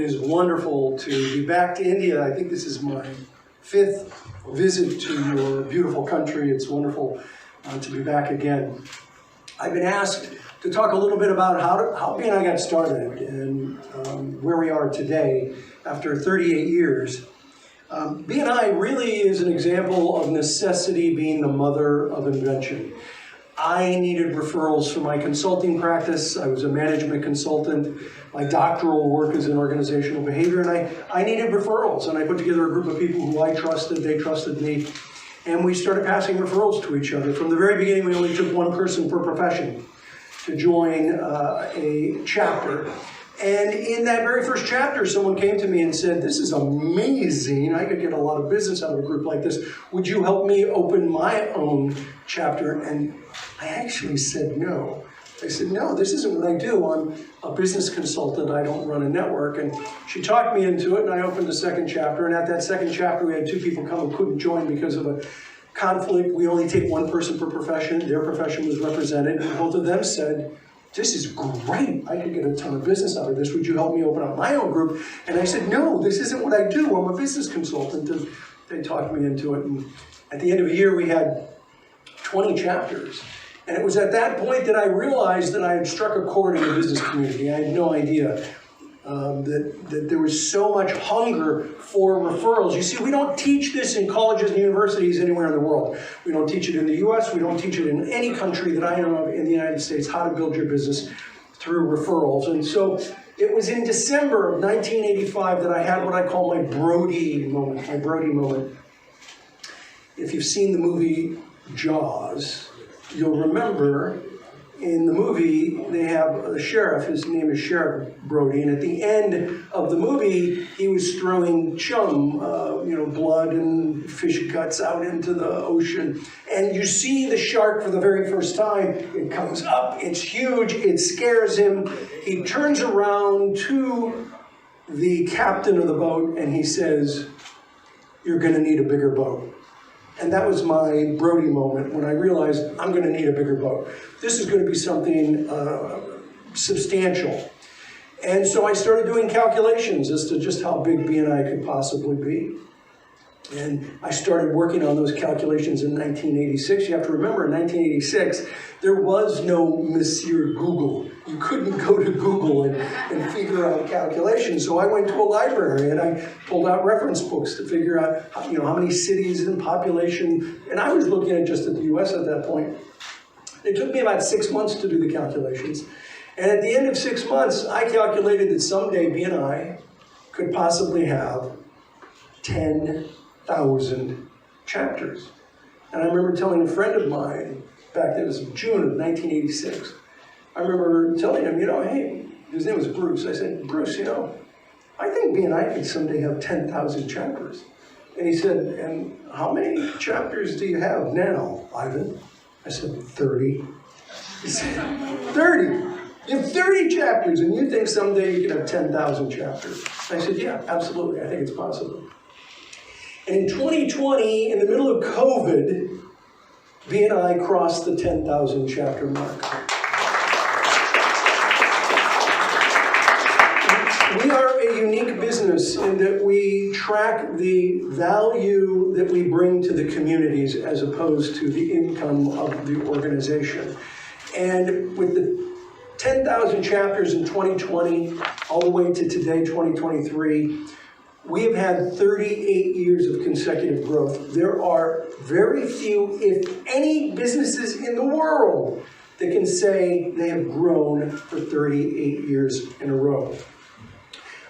is wonderful to be back to India. I think this is my 5th visit to your beautiful country. It's wonderful to be back again. I've been asked to talk a little bit about how BNI got started and where we are today after 38 years. BNI really is an example of necessity being the mother of invention. I needed referrals for my consulting practice. I was a management consultant. My doctoral work is in organizational behavior, and I needed referrals. And I put together a group of people who I trusted, they trusted me, and we started passing referrals to each other. From the very beginning, we only took one person per profession to join a chapter. And in that very first chapter, someone came to me and said, "This is amazing. I could get a lot of business out of a group like this. Would you help me open my own chapter?" And I actually said no. I said, "No, this isn't what I do. I'm a business consultant. I don't run a network." And she talked me into it, and I opened a second chapter. And at that second chapter, we had 2 people come who couldn't join because of a conflict. We only take 1 person per profession. Their profession was represented. And both of them said, "This is great. I could get a ton of business out of this. Would you help me open up my own group?" And I said, "No, this isn't what I do. I'm a business consultant." And they talked me into it. And at the end of the year, we had 20 chapters. And it was at that point that I realized that I had struck a chord in the business community. I had no idea that there was so much hunger for referrals. You see, we don't teach this in colleges and universities anywhere in the world. We don't teach it in the US. We don't teach it in any country that I know of in the United States, how to build your business through referrals. And so it was in December of 1985 that I had what I call my Brody moment. If you've seen the movie Jaws, you'll remember in the movie, they have a sheriff. His name is Sheriff Brody. And at the end of the movie, he was throwing chum, blood and fish guts out into the ocean. And you see the shark for the very first time. It comes up. It's huge. It scares him. He turns around to the captain of the boat, and he says, "You're going to need a bigger boat." And that was my Brody moment when I realized I'm going to need a bigger boat. This is going to be something substantial. And so I started doing calculations as to just how big BNI could possibly be. And I started working on those calculations in 1986. You have to remember, in 1986, there was no Monsieur Google. You couldn't go to Google and figure out calculations. So I went to a library and I pulled out reference books to figure out how many cities and population. And I was looking at just at the US at that point. It took me about 6 months to do the calculations. And at the end of 6 months, I calculated that someday BNI could possibly have 10,000 chapters. And I remember telling a friend of mine, back then it was June of 1986, I remember telling him, hey, his name was Bruce. I said, "Bruce, I think BNI could someday have 10,000 chapters. And he said, "And how many chapters do you have now, Ivan?" I said, 30. He said, 30? You have 30 chapters, and you think someday you can have 10,000 chapters? I said, "Yeah, absolutely. I think it's possible." And in 2020, in the middle of COVID, BNI crossed the 10,000 chapter mark. We are a unique business in that we track the value that we bring to the communities as opposed to the income of the organization. And with the 10,000 chapters in 2020, all the way to today, 2023, we have had 38 years of consecutive growth. There are very few, if any, businesses in the world that can say they have grown for 38 years in a row.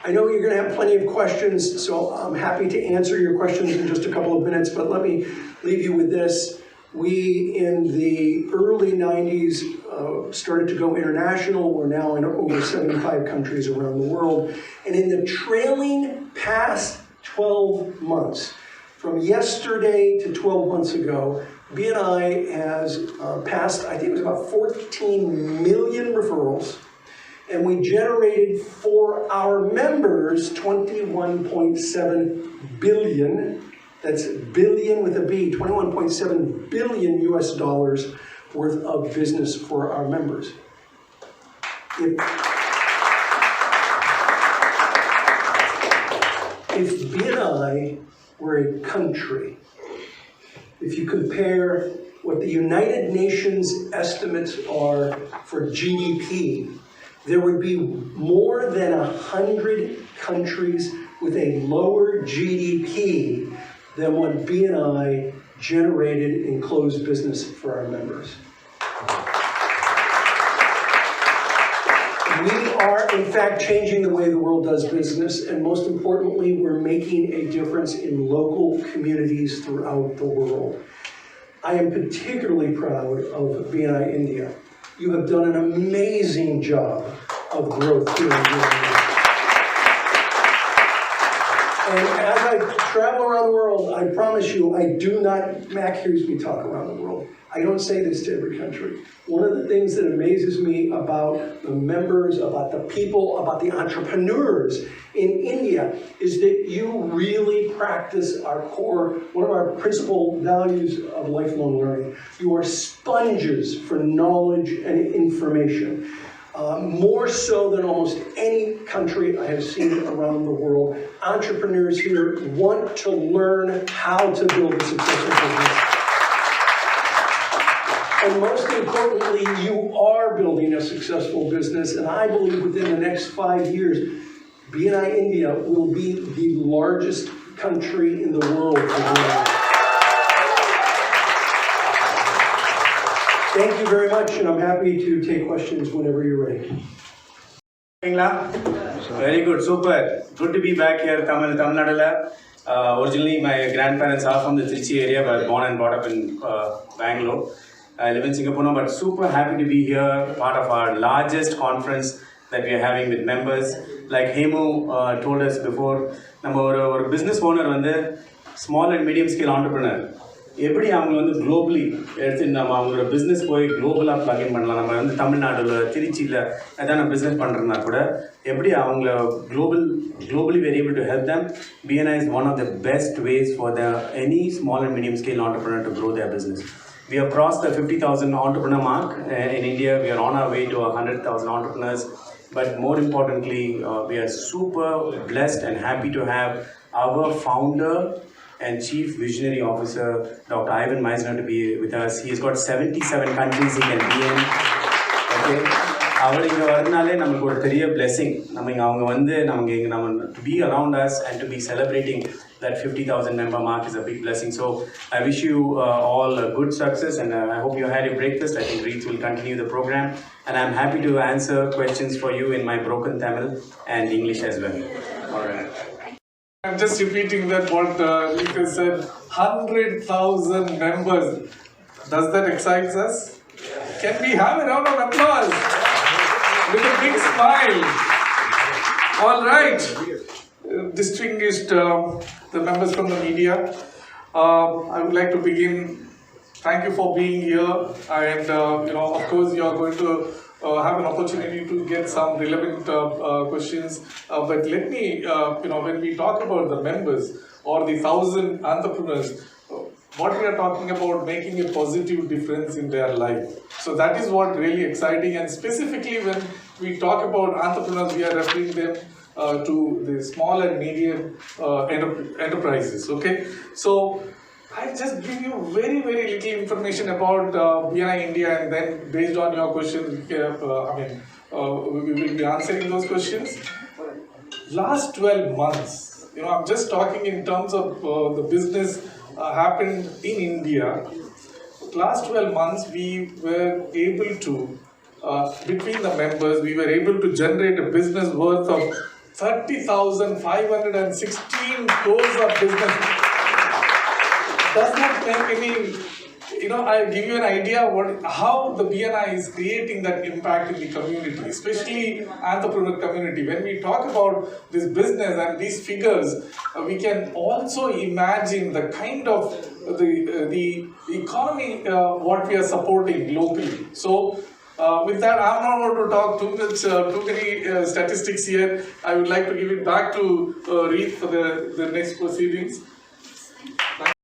I know you're going to have plenty of questions, so I'm happy to answer your questions in just a couple of minutes, but let me leave you with this. We, in the early 90s, started to go international. We're now in over 75 countries around the world. And in the trailing past 12 months, from yesterday to 12 months ago, BNI has passed, I think it was about 14 million referrals. And we generated for our members 21.7 billion, that's billion with a B, 21.7 billion US dollars worth of business for our members. if BNI were a country, if you compare what the United Nations estimates are for GDP, there would be more than 100 countries with a lower GDP than what BNI generated in closed business for our members. We are, in fact, changing the way the world does business, and most importantly, we're making a difference in local communities throughout the world. I am particularly proud of BNI India. You have done an amazing job of growth here in BNI. And as I travel around the world, I promise you, I do not, Mac hears me talk around the world. I don't say this to every country. One of the things that amazes me about the members, about the people, about the entrepreneurs in India is that you really practice our core, one of our principal values of lifelong learning. You are sponges for knowledge and information. More so than almost any country I have seen around the world. Entrepreneurs here want to learn how to build a successful business. And most importantly, you are building a successful business, and I believe within the next 5 years, BNI India will be the largest country in the world for BNI. Thank you very much, and I'm happy to take questions whenever you're ready. Very good, super. Good to be back here, Tamil Nadu. Originally, my grandparents are from the Trichy area, but born and brought up in Bangalore. I live in Singapore now, but super happy to be here, part of our largest conference that we are having with members. Like Hemu told us before, our business owner வந்து small and medium scale entrepreneur. எப்படி அவங்க வந்து globally எடுத்து நம்ம அவங்களோட business போய் global-ஆ plug-in பண்ணலாம். நம்ம வந்து தமிழ்நாடுல திருச்சியில் ஏதான business பண்ணுறதுனா கூட எப்படி அவங்கள globally we are able to help them. BNI is one of the best ways for any small and medium scale entrepreneur to grow their business. We have crossed the 50,000 entrepreneur mark in India. We are on our way to 100,000 entrepreneurs. But more importantly, we are super blessed and happy to have our founder and Chief Visionary Officer, Dr. Ivan Misner, to be with us. He has got 77 countries he can be in. Okay? அவர் இங்கே வரதுனாலே நமக்கு ஒரு பெரிய blessing. நம்ம இங்கே அவங்க வந்து நம்ம to be around us and to be celebrating that 50,000 member mark is a big blessing. So I wish you all a good success, and I hope you had your breakfast. I think Reith will continue the program, and I'm happy to answer questions for you in my broken Tamil and English as well. All right. I'm just repeating that what Lika said, 100,000 members. Does that excite us? Can we have a round of applause? With a big smile. All right. Distinguished the members from the media, I would like to begin. Thank you for being here, and of course you are going to have an opportunity to get some relevant questions. But let me, when we talk about the members or the 1,000 entrepreneurs, what we are talking about making a positive difference in their life. So that is what really exciting, and specifically when we talk about entrepreneurs, we are referring them to the small and medium enterprises. Okay, so I'll just give you very little information about BNI India, and then based on your questions, we will be answering those questions. Last 12 months, I'm just talking in terms of the business happened in India. Last 12 months, we were able to, between the members, we were able to generate a business worth of 30,516 crores of business. Does not make any, I'll give you an idea how the BNI is creating that impact in the community, especially entrepreneur community. When we talk about this business and these figures, we can also imagine the kind of the economy what we are supporting locally. So with that, I'm not going to talk too many statistics here. I would like to give it back to Reith for the next proceedings.